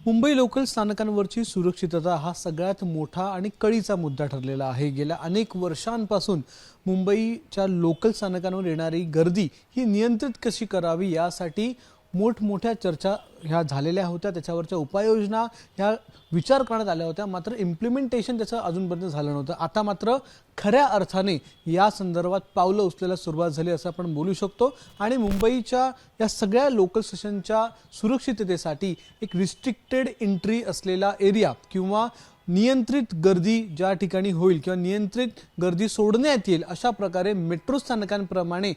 Mumbai local स्थानकांवरची सुरक्षितता हा सगळ्यात मोठा आणि कळीचा मुद्दा ठरलेला आहे। गेल्या अनेक वर्षांपासून मुंबईच्या लोकल स्थानकांवर येणारी गर्दी ही नियंत्रित कशी करावी यासाठी मोठमोठ्या चर्चा ह्या झालेल्या होत्या। त्याच्यावरच्या उपाययोजना ह्या विचार करण्यात आल्या होत्या, मात्र इम्प्लिमेंटेशन त्याचं अजूनपर्यंत झालं नव्हतं। आता मात्र खऱ्या अर्थाने या संदर्भात पावलं उचलायला सुरुवात झाली असं आपण बोलू शकतो। आणि मुंबईच्या या सगळ्या लोकल स्टेशनच्या सुरक्षिततेसाठी एक रिस्ट्रिक्टेड एंट्री असलेला एरिया किंवा नियंत्रित गर्दी ज्या ठिकाणी होईल किंवा नियंत्रित गर्दी सोडण्यात येईल अशा प्रकारे मेट्रो स्थानकांप्रमाणे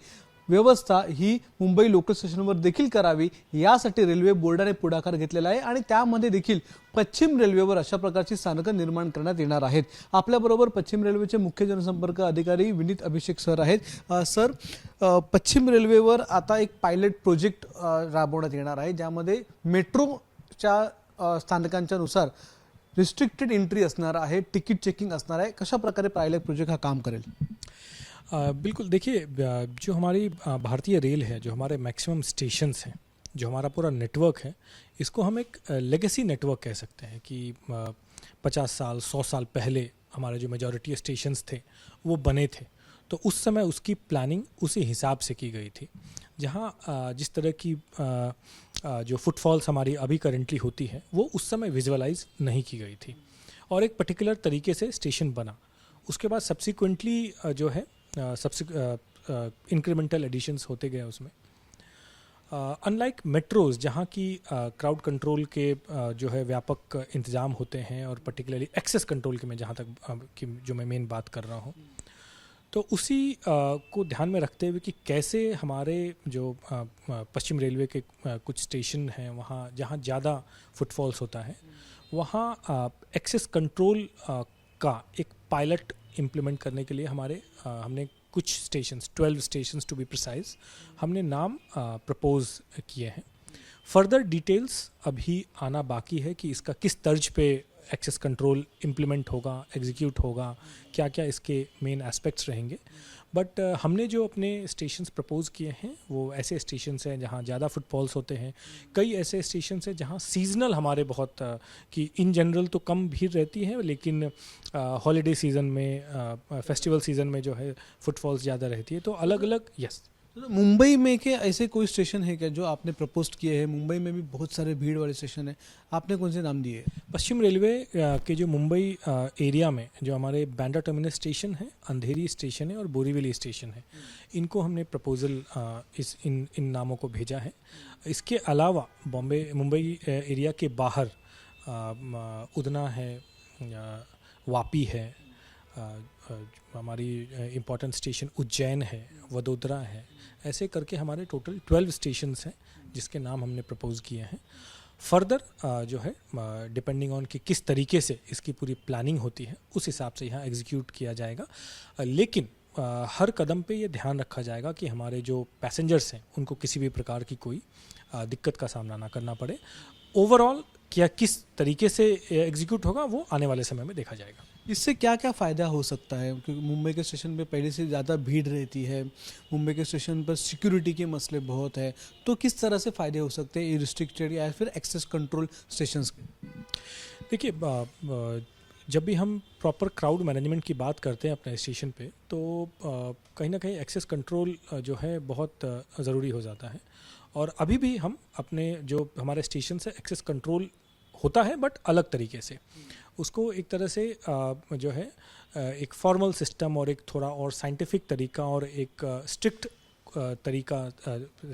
व्यवस्था ही मुंबई लोकल स्टेशनवर देखील करावी यासाठी रेल्वे बोर्डाने पुढाकार घेतलेला आहे आणि त्यामध्ये देखील पश्चिम रेल्वेवर अशा प्रकारची स्थानकं निर्माण करण्यात येणार आहेत। आपल्याबरोबर पश्चिम रेल्वेचे मुख्य जनसंपर्क अधिकारी विनीत अभिषेक सर आहेत। सर, पश्चिम रेल्वेवर आता एक पायलट प्रोजेक्ट राबवण्यात येणार आहे ज्यामध्ये मेट्रोच्या स्थानकांच्या नुसार रिस्ट्रिक्टेड एंट्री असणार आहे, तिकीट चेकिंग असणार आहे। कशा प्रकारे पायलट प्रोजेक्ट हा काम करेल? बिल्कुल, देखिए जो हमारी भारतीय रेल है, जो हमारे मैक्सिमम स्टेशंस हैं, जो हमारा पूरा नेटवर्क है, इसको हम एक लेगेसी नेटवर्क कह सकते हैं कि 50 साल 100 साल पहले हमारे जो मेजॉरिटी स्टेशंस थे वो बने थे, तो उस समय उसकी प्लानिंग उसी हिसाब से की गई थी। जहाँ जिस तरह की जो फुटफॉल्स हमारी अभी करेंटली होती है वो उस समय विजुअलाइज नहीं की गई थी और एक पर्टिकुलर तरीके से स्टेशन बना। उसके बाद सब्सिक्वेंटली जो है इंक्रीमेंटल एडिशंस होते गए उसमें। अनलाइक मेट्रोज़ जहाँ की क्राउड कंट्रोल के जो है व्यापक इंतज़ाम होते हैं और पर्टिकुलरली एक्सेस कंट्रोल के मैं जहाँ तक की जो मैं मेन बात कर रहा हूँ, तो उसी को ध्यान में रखते हुए कि कैसे हमारे जो पश्चिम रेलवे के कुछ स्टेशन हैं वहाँ जहाँ ज़्यादा फुटफॉल्स होता है वहाँ एक्सेस कंट्रोल का एक पायलट इम्प्लीमेंट करने के लिए हमने कुछ stations 12 stations to be precise हमने नाम प्रपोज किए हैं। फर्दर डिटेल्स अभी आना बाकी है कि इसका किस तर्ज पे एक्सेस कंट्रोल इम्प्लीमेंट होगा, एग्जीक्यूट होगा, क्या क्या इसके मेन एस्पेक्ट्स रहेंगे। बट हमने जो अपने स्टेशंस प्रपोज किए हैं वो ऐसे स्टेशंस हैं जहाँ ज़्यादा फुटफॉल्स होते हैं। कई ऐसे स्टेशंस हैं जहाँ सीजनल हमारे बहुत कि इन जनरल तो कम भीड़ रहती है, लेकिन हॉलीडे सीज़न में फेस्टिवल सीज़न में जो है फुटफॉल्स ज़्यादा रहती है। तो अलग अलग तो मुंबई में के ऐसे कोई स्टेशन है क्या जो आपने प्रपोज किए हैं? मुंबई में भी बहुत सारे भीड़ वाले स्टेशन है, आपने कौन से नाम दिए? पश्चिम रेलवे के जो मुंबई एरिया में जो हमारे बांद्रा टर्मिनस स्टेशन है, अंधेरी स्टेशन है और बोरीवली स्टेशन है, इनको हमने प्रपोजल इन नामों को भेजा है। इसके अलावा मुंबई एरिया के बाहर उधना है, वापी है, हमारी इम्पॉर्टेंट स्टेशन उज्जैन है, वडोदरा है, ऐसे करके हमारे टोटल 12 स्टेशंस हैं जिसके नाम हमने प्रपोज किए हैं। फर्दर जो है डिपेंडिंग ऑन कि किस तरीके से इसकी पूरी प्लानिंग होती है उस हिसाब से यहाँ एग्जीक्यूट किया जाएगा। लेकिन हर कदम पे ये ध्यान रखा जाएगा कि हमारे जो पैसेंजर्स हैं उनको किसी भी प्रकार की कोई दिक्कत का सामना ना करना पड़े। ओवरऑल क्या किस तरीके से एग्जीक्यूट होगा वो आने वाले समय में देखा जाएगा। इससे क्या क्या फ़ायदा हो सकता है? क्योंकि मुंबई के स्टेशन पे पहले से ज़्यादा भीड़ रहती है, मुंबई के स्टेशन पर सिक्योरिटी के मसले बहुत है, तो किस तरह से फ़ायदे हो सकते हैं रिस्ट्रिक्टेड या फिर एक्सेस कंट्रोल स्टेशंस के? देखिए, जब भी हम प्रॉपर क्राउड मैनेजमेंट की बात करते हैं अपने स्टेशन पे, तो कहीं ना कहीं एक्सेस कंट्रोल जो है बहुत ज़रूरी हो जाता है। और अभी भी हम अपने जो हमारे स्टेशन से एक्सेस कंट्रोल होता है बट अलग तरीके से उसको एक तरह से जो है एक फॉर्मल सिस्टम और एक थोड़ा और साइंटिफिक तरीका और एक स्ट्रिक्ट तरीका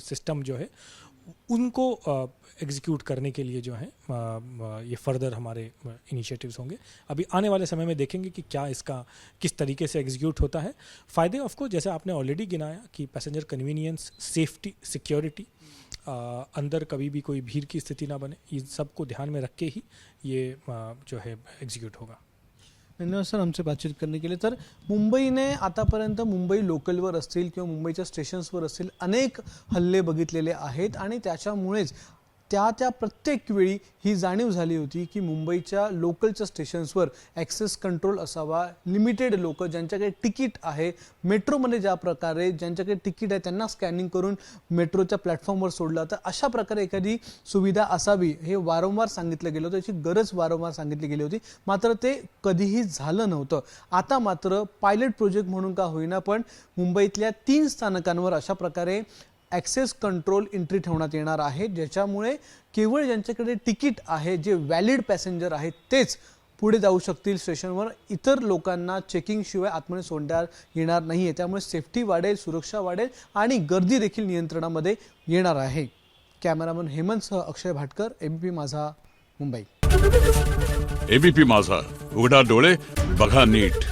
सिस्टम जो है उनको एग्जीक्यूट करने के लिए जो है ये फर्दर हमारे इनिशिएटिव्स होंगे। अभी आने वाले समय में देखेंगे कि क्या इसका किस तरीके से एग्जीक्यूट होता है। फ़ायदे ऑफकोर्स जैसे आपने ऑलरेडी गिनाया कि पैसेंजर कन्वीनियंस, सेफ्टी, सिक्योरिटी, अंदर कभी भी कोई भीड़ की स्थिती ना बने, इन सब को ध्यान में रख के ही ये जो है एग्जीक्यूट होगा। धन्यवाद सर आमचे बातचीत करने के लिए। तर मुंबईने आतापर्यंत मुंबई लोकलवर असतील किंवा मुंबईच्या स्टेशन्सवर असतील अनेक हल्ले बघितलेले आहेत आणि त्याच्यामुळेच त्या प्रत्येक वेळी ही जाणीव झाली होती की मुंबईच्या लोकलच्या स्टेशन्सवर ॲक्सेस कंट्रोल असावा. लिमिटेड लोक ज्यांच्याकडे तिकीट आहे, मेट्रोमध्ये ज्या प्रकारे ज्यांच्याकडे तिकीट आहे त्यांना स्कॅनिंग करून मेट्रोच्या प्लॅटफॉर्मवर सोडलं, तर अशा प्रकारे एखादी सुविधा असावी हे वारंवार सांगितलं गेलं होतं, याची गरज वारंवार सांगितली गेली होती. मात्र ते कधीही झालं नव्हतं. आता मात्र पायलट प्रोजेक्ट म्हणून का होईना पण मुंबईतल्या 3 स्थानकांवर अशा प्रकारे ॲक्सेस कंट्रोल एंट्री ठेवण्यात येणार आहे, ज्याच्यामुळे केवळ ज्यांच्याकडे तिकीट आहे, जे व्हॅलिड पॅसेंजर आहेत, तेच पुढे जाऊ शकतील स्टेशनवर. इतर लोकांना चेकिंग शिवाय आतमध्ये सोडण्यात येणार नाहीये. त्यामुळे सेफ्टी वाढेल, सुरक्षा वाढेल आणि गर्दी देखील नियंत्रणामध्ये येणार आहे. कॅमेरामन हेमंतसह अक्षय भाटकर, एबीपी माझा, मुंबई. एबीपी माझा, उघडा डोळे बघा नीट.